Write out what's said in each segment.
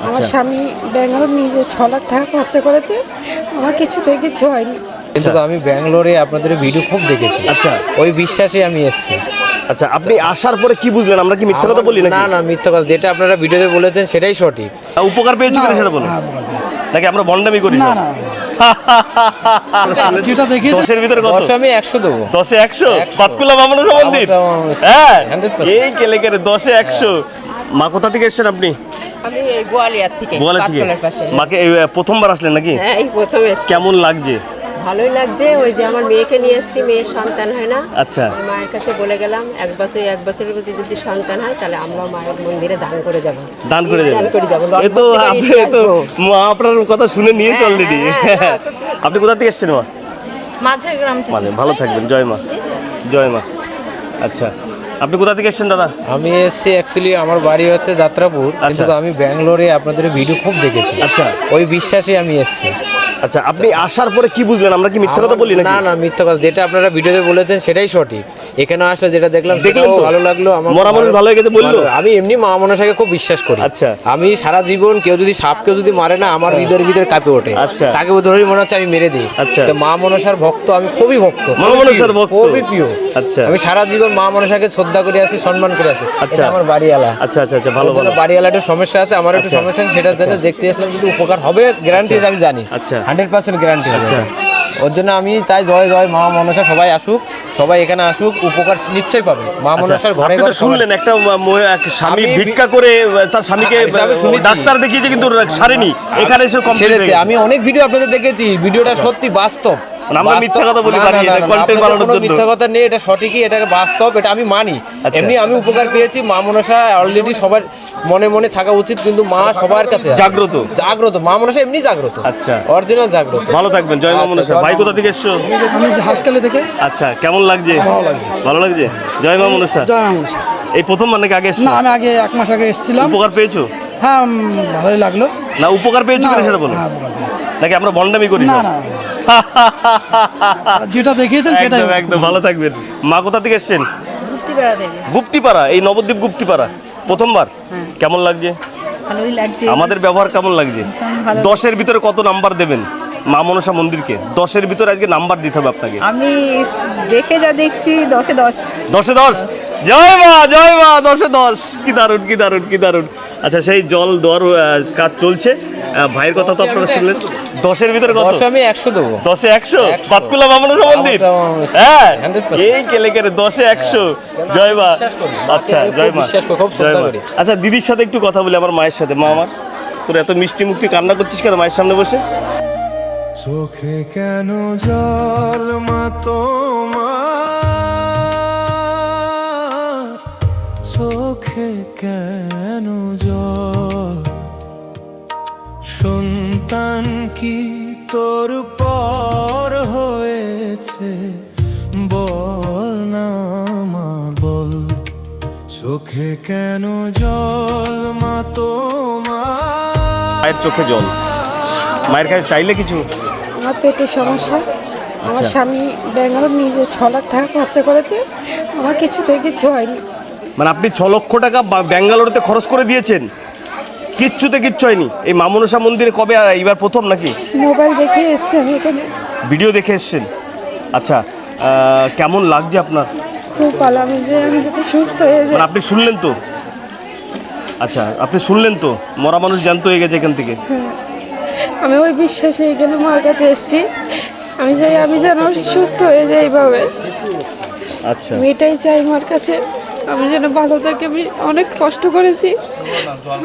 আমার স্বামী ব্যাঙ্গালোর নিজে 6 লাখ টাকা খরচা করেছে, আমার কিছুতে কিছু হয়নি। কিন্তু আমি ব্যাঙ্গালোরে আপনাদের ভিডিও খুব দেখেছি। আচ্ছা, ওই বিশ্বাসে আমি এসেছি। আচ্ছা, আপনি আসার পরে কি বুঝলেন আমরা কি মিথ্যা কথা বলি না নাকি? না, মিথ্যা কথা, যেটা আপনারা ভিডিওতে বলেছেন সেটাই সঠিক। উপকার পেয়েছি কিনা সেটা বলুন। নাকি আমরা বন্ডামি করি? না না, যেটা দেখিয়েছে 10-এর ভিতরে কত? 10 আমি 100 দেবো। 10-এ 100? বাতকুল্লা মামনসা মন্দির? হ্যাঁ, 100%। এই কেলেকেরে 10-এ 100। মা কোথা থেকে এসেছেন আপনি? আমি এই গোয়ালিয়ার থেকে, গোয়ালা থেকে। পাতকুলার পাশে। মাকে এই প্রথমবার আসলেন নাকি? হ্যাঁ, এই প্রথম এসেছি। কেমন লাগছে? ভালোই লাগছে। ওই যে আমার মেয়েকে নিয়ে এসেছি, মেয়ের সন্তান হয় না। আচ্ছা, ওই মায়ের কাছে বলে গেলাম এক বছরের মধ্যে যদি সন্তান হয় তাহলে আমরাও মায়ের মন্দিরে দান করে যাবো। দান করে দান যাবেন? করে যাবো। এই তো আপনি তো মা আপনার কথা শুনে নিয়েছে হ্যাঁ, অলরেডি। হ্যাঁ, হ্যাঁ, সত্যি। আপনি কোথা থেকে এসেছেন মা? মাঝের গ্রাম থেকে। মানে ভালো থাকবেন, জয় মা, জয় মা। আচ্ছা, আপনি কোথা থেকে এসেছেন দাদা? আমি এসেছি, অ্যাকচুয়ালি আমার বাড়ি হচ্ছে যাত্রাপুর, কিন্তু আমি ব্যাঙ্গালোরে আপনাদের ভিডিও খুব দেখেছি। আচ্ছা, ওই বিশ্বাসে আমি এসেছি। আচ্ছা, আপনি আসার পরে কি বুঝলেন আমরা কি মিথ্যা কথা বলি নাকি? না না, মিথ্যা কথা, যেটা আপনারা ভিডিওতে বলেছেন সেটাই সঠিক। এখানে আসলে যেটা দেখলাম দেখলেন সেটাও তো? ভালো লাগলো। আমার মরা মানুষ ভালো হয়ে গেছে বললো? আমি এমনি মা মনসাকে খুব বিশ্বাস করি। আচ্ছা। আমি সারা জীবন কেউ যদি সাপকেও যদি মারে না, আমার হৃদয়ের ভিতরে কাঁপে ওঠে। আচ্ছা। তাকে ধরেই মনে হচ্ছে আমি মেরে দিই। আচ্ছা। তো মা মনসার ভক্ত, আমি খুবই ভক্ত, মা মনসার ভক্ত? খুবই প্রিয়। আচ্ছা। আমি সারা জীবন মা মনসাকে শ্রদ্ধা করে আসি, সম্মান করে আসি। আচ্ছা। এটা আমার বাড়িওয়ালা। আচ্ছা আচ্ছা আচ্ছা, ভালো ভালো। বাড়িওয়ালা একটু সমস্যা আছে, আমার একটু সমস্যা আছে, সেটার জন্য দেখতে আসলাম। যদি উপকার হবে গ্যারান্টি আমি জানি। আচ্ছা। 100% গ্যারান্টি। আচ্ছা। ওর জন্য আমি চাই জয় জয় মা মনসা, সবাই আসুক, সবাই এখানে আসুক, উপকার নিশ্চয়ই পাবে। মা মনসার ঘরে আপনি তো ঘরে শুনলেন একটা এক স্বামী আমি ভিক্ষা করে তার স্বামীকে আমি শুনেছি। ডাক্তার দেখিয়েছে কিন্তু সারেনি, এখানে এসে কমপ্লিট হয়ে সেরেছে। গেছে। আমি অনেক ভিডিও আপনাদের দেখেছি, ভিডিওটা সত্যি বাস্তব। মানে আমরা মিথ্যা কথা বলি না, বাড়ি, না, এটা না, না, content আপনাদের বানানোর কোনো জন্য। মিথ্যা কথা নেই, এটা সঠিকই, এটা বাস্তব, এটা আমি মানি। আচ্ছা। এমনি আমি উপকার পেয়েছি। মা মনসা অলরেডি সবার মনে মনে থাকা উচিত, কিন্তু মা সবার কাছে আছে। জাগ্রত। জাগ্রত, মা মনসা এমনি জাগ্রত। আচ্ছা। অরিজিনাল জাগ্রত। ভালো থাকবেন, জয় মা আচ্ছা, মনসা। জয় ভাই মা কোথা থেকে এসছো? আমি হাসকালি থেকে। আচ্ছা, কেমন লাগছে? ভালো লাগছে। ভালো লাগছে, জয় মা মনসা। জয় মা মনসা। এই প্রথমবার নাকি আগে এসছো? না, আমি আগে 1 মাস আগে এসেছিলাম। উপকার পেয়েছো? হ্যাঁ, ভালোই লাগলো। না, উপকার পেয়েছো কিনা সেটা বলুন। হ্যাঁ, উপকার পেয়েছি। নাকি আমরা বন্ডামি করি? না না, যেটা দেখিয়েছেন সেটাই। একদম একদম, ভালো থাকবেন। মা কোথা থেকে এসছেন? মুক্তিপাড়া থেকে। গুপ্তিপাড়া, এই নবদ্বীপ গুপ্তিপাড়া প্রথমবার। কেমন লাগছে? ভালোই লাগছে। আমাদের ব্যবহার কেমন লাগছে? ভালো। 10-এর ভিতরে কত নাম্বার দেবেন মা মনসা মন্দিরকে? 10-এর ভিতরে আজকে নাম্বার দিতে হবে আপনাকে। আমি দেখে যা দেখছি 10-এ 10। 10-এ 10, জয় মা, জয় মা, 10-এ 10। কি দারুণ, কি দারুণ, কি দারুণ। আচ্ছা, সেই জল দেওয়ার কাজ চলছে। ভাইয়ের কথা তো আপনারা শুনলেন। 10-এর ভিতরে কত? 10 আমি 100 দেবো। 10-এ 100? বাতকুল্লা মামনসা মন্দির? হ্যাঁ, এই কেলেকেরে 10-এ 100। জয় মা। আচ্ছা, জয় মা, বিশ্বাস করি, খুব জয় শ্রদ্ধা মা। করি। আচ্ছা, দিদির সাথে একটু কথা বলি, আমার মায়ের সাথে। মা আমার, তোর এত মিষ্টি মুক্তি কান্না করছিস কেন মায়ের সামনে বসে? চোখে কেন জল মা তোমার, চোখে কেন জল, সন্তান কি তোর পর হয়েছে, বল না মা বল, চোখে কেন জল মা তোমার। মায়ের চোখে জল, মায়ের কাছে চাইলে কিছু? আমার পেটের সমস্যা, আমার স্বামী ব্যাঙ্গালোর নিজে 6 লাখ টাকা খরচা করেছে, আমার কিছুতে কিছু হয়নি। মানে আপনি 6 লক্ষ টাকা ব্যাঙ্গালোরতে খরচ করে দিয়েছেন, কিচ্ছুতে কিচ্ছু হয়নি? এই মা মনসা মন্দিরে কবে, এইবার প্রথম নাকি? মোবাইল দেখে এসছি আমি এখানে। ভিডিও দেখে এসছেন? আচ্ছা, কেমন লাগছে আপনার? খুব ভালো। আমি যাতে সুস্থ হয়ে যাই। মানে আপনি শুনলেন তো? আচ্ছা, আপনি শুনলেন তো? মরা মানুষ জ্যান্ত হয়ে গেছে এখান থেকে। আমি ওই বিশ্বাসে এখানে মার কাছে এসেছি। আমি চাই আমি যেন সুস্থ হয়ে যাই এইভাবে। আচ্ছা, আমি এটাই চাই মার কাছে, আমি যেন ভালো থাকি। আমি অনেক কষ্ট করেছি,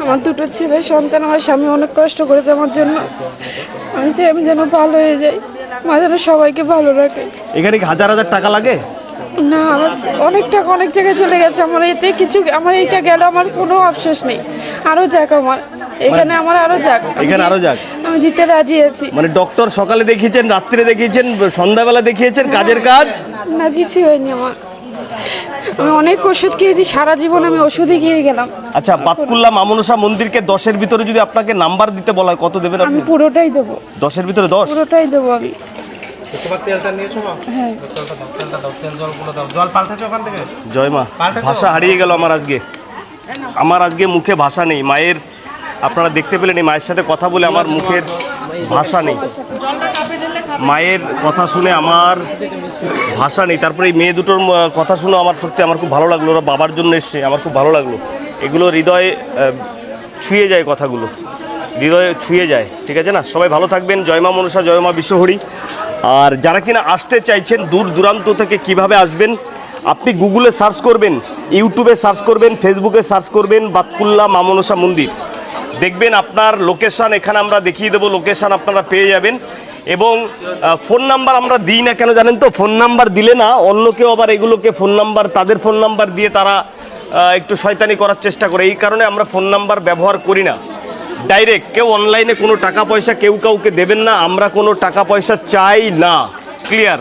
আমার 2টো ছেলে সন্তান, আমার স্বামী অনেক কষ্ট করেছে আমার জন্য। আমি চাই আমি যেন ভালো হয়ে যাই, মা যেন সবাইকে ভালো রাখে। এখানে কি হাজার হাজার টাকা লাগে? না, আমার অনেক টাকা অনেক জায়গায় চলে গেছে। আমার এতে কিছু, আমার এইটা গেল, আমার কোনো আফসোস নেই। আরও যাক আমার এখানে, আমার আরও যাক, এখানে আরো যাক। আমি দিতে রাজি আছি। মানে ডক্টর সকালে দেখিয়েছেন, রাত্রে দেখিয়েছেন, সন্ধ্যাবেলা দেখিয়েছেন, কাজের কাজ? না, কিছু হয়নি আমার। আমি অনেক ওষুধ খেয়েছি, সারা জীবন আমি ওষুধই খেয়ে গেলাম। আচ্ছা, বাতকুল্লা মা মনসা মন্দিরকে 10-এর ভিতরে যদি আপনাকে নাম্বার দিতে বলা হয়, কত দেবেন আমি আপনি? পুরোটাই দেবো, 10-এর ভিতরে 10? পুরোটাই দেবো আমি। হ্যাঁ, জয় মা। ভাষা হারিয়ে গেল আমার আজকে, আমার আজকে মুখে ভাষা নেই। মায়ের আপনারা দেখতে পেলেন এই মায়ের সাথে কথা বলে আমার মুখের ভাষা নেই, মায়ের কথা শুনে আমার ভাষা নেই। তারপরে এই মেয়ে দুটোর কথা শুনে আমার সত্যি আমার খুব ভালো লাগলো, ওরা বাবার জন্য এসছে, আমার খুব ভালো লাগলো। এগুলো হৃদয়ে ছুঁয়ে যায়, কথাগুলো হৃদয়ে ছুঁয়ে যায়, ঠিক আছে না? সবাই ভালো থাকবেন। জয় মা মনসা, জয় মা বিশ্বহরি। আর যারা কিনা আসতে চাইছেন দূর দূরান্ত থেকে, কিভাবে আসবেন, আপনি গুগলে সার্চ করবেন, ইউটিউবে সার্চ করবেন, ফেসবুকে সার্চ করবেন বাতকুল্লা মা মনসা মন্দির, দেখবেন আপনার লোকেশান এখানে আমরা দেখিয়ে দেবো, লোকেশান আপনারা পেয়ে যাবেন। এবং ফোন নাম্বার আমরা দিই না কেন জানেন তো? ফোন নাম্বার দিলে না অন্য কেউ আবার এগুলোকে ফোন নাম্বার, তাদের ফোন নাম্বার দিয়ে তারা একটু শয়তানি করার চেষ্টা করে। এই কারণে আমরা ফোন নাম্বার ব্যবহার করি না। ডাইরেক্ট কেউ অনলাইনে কোনো টাকা পয়সা কেউ কাউকে দেবেন না, আমরা কোনো টাকা পয়সা চাই না, ক্লিয়ার?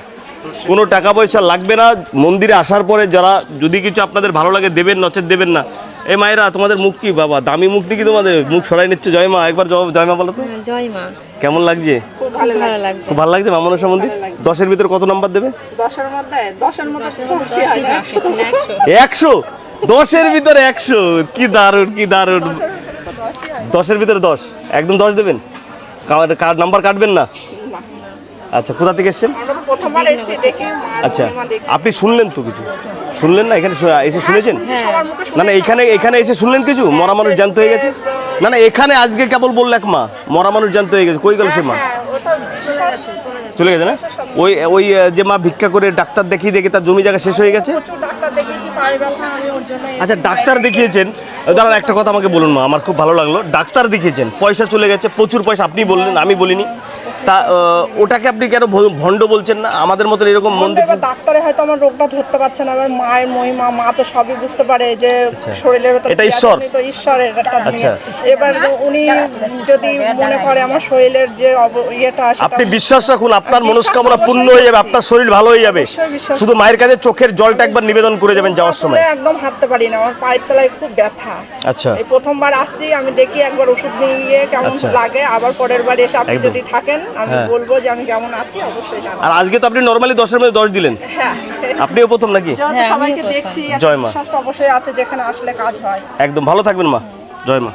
কোনো টাকা পয়সা লাগবে না। মন্দিরে আসার পরে যারা যদি কিছু আপনাদের ভালো লাগে দেবেন, নচেত দেবেন না। এই মায়েরা, তোমাদের মুখ কি বাবা, দামি মুখ নাকি তোমাদের? মুখ সরাই নিচ্ছে। জয় মা, একবার জয় মা বলো তো। জয় মা। কেমন লাগছে? খুব ভালো লাগছে। খুব ভালো লাগছে মা মনসা মন্দির। 10-এর ভিতরে কত নাম্বার দেবে? 10-এর মধ্যে 100। 10-এর ভিতরে 100, কি দারুণ, কি দারুণ। 10-এর ভিতরে 10, একদম 10 দেবেন? কার নাম্বার কাটবেন না? আচ্ছা, কোথা থেকে এসেছেন? প্রথমবার এসে দেখি। আচ্ছা, আপনি শুনলেন তো কিছু? শুনলেন না? এখানে এসে শুনেছেন? না না, এখানে এসে শুনলেন কিছু? মরা মানুষ জ্যান্ত হয়ে গেছে? না না, এখানে আজকে কেবল বলল এক মা মরা মানুষ জ্যান্ত হয়ে গেছে। কই গেল সে মা? চলে গেছে না? ওই যে মা ভিক্ষা করে ডাক্তার দেখিয়ে দেখে তার জমি জায়গা শেষ হয়ে গেছে। আচ্ছা, ডাক্তার দেখিয়েছেন? দাঁড়ান, একটা কথা আমাকে বলুন মা, আমার খুব ভালো লাগলো। ডাক্তার দেখিয়েছেন, পয়সা চলে গেছে, প্রচুর পয়সা, আপনি বললেন, আমি বলিনি। তা ওটাকে আপনি কেন ভণ্ড বলছেন না? আমাদের মতন এরকম মন্দির। ডাক্তারে হয়তো আমার রোগটা ধরতে পারছে না, আমার মায়ের মহিমা, মা তো সবই বুঝতে পারে যে শরীরের ভেতর এটা ঈশ্বর, তো ঈশ্বরের একটা আচ্ছা। এবার উনি যদি মনে করে আমার শরীরের যে ইয়েটা, আপনি বিশ্বাস রাখুন, আপনার মনস্কামনা পূর্ণ হয়ে যাবে, আপনার শরীর ভালো হয়ে যাবে। শুধু মায়ের কাছে চোখের জলটা একবার নিবেদন করে যাবেন যাওয়ার সময়। একদম হাঁটতে পারি না, আমার পায়ের তলায় খুব ব্যথা। আচ্ছা, এই প্রথমবার আসছি, আমি দেখি একবার ওষুধ নিয়ে গিয়ে কেমন লাগে, আবার পরের বার এসে আপনি যদি থাকেন আমি বলবো যে আমি কেমন আছি, অবশ্যই জানাবো। আর আজকে তো আপনি নরমালি 10-এর মধ্যে 10 দিলেন। হ্যাঁ, আপনিও প্রথম নাকি? সবাইকে দেখছি, জয় মা। বিশ্বাস তো অবশ্যই আছে, যেখানে আসলে কাজ হয়। একদম ভালো থাকবেন মা। জয় মা।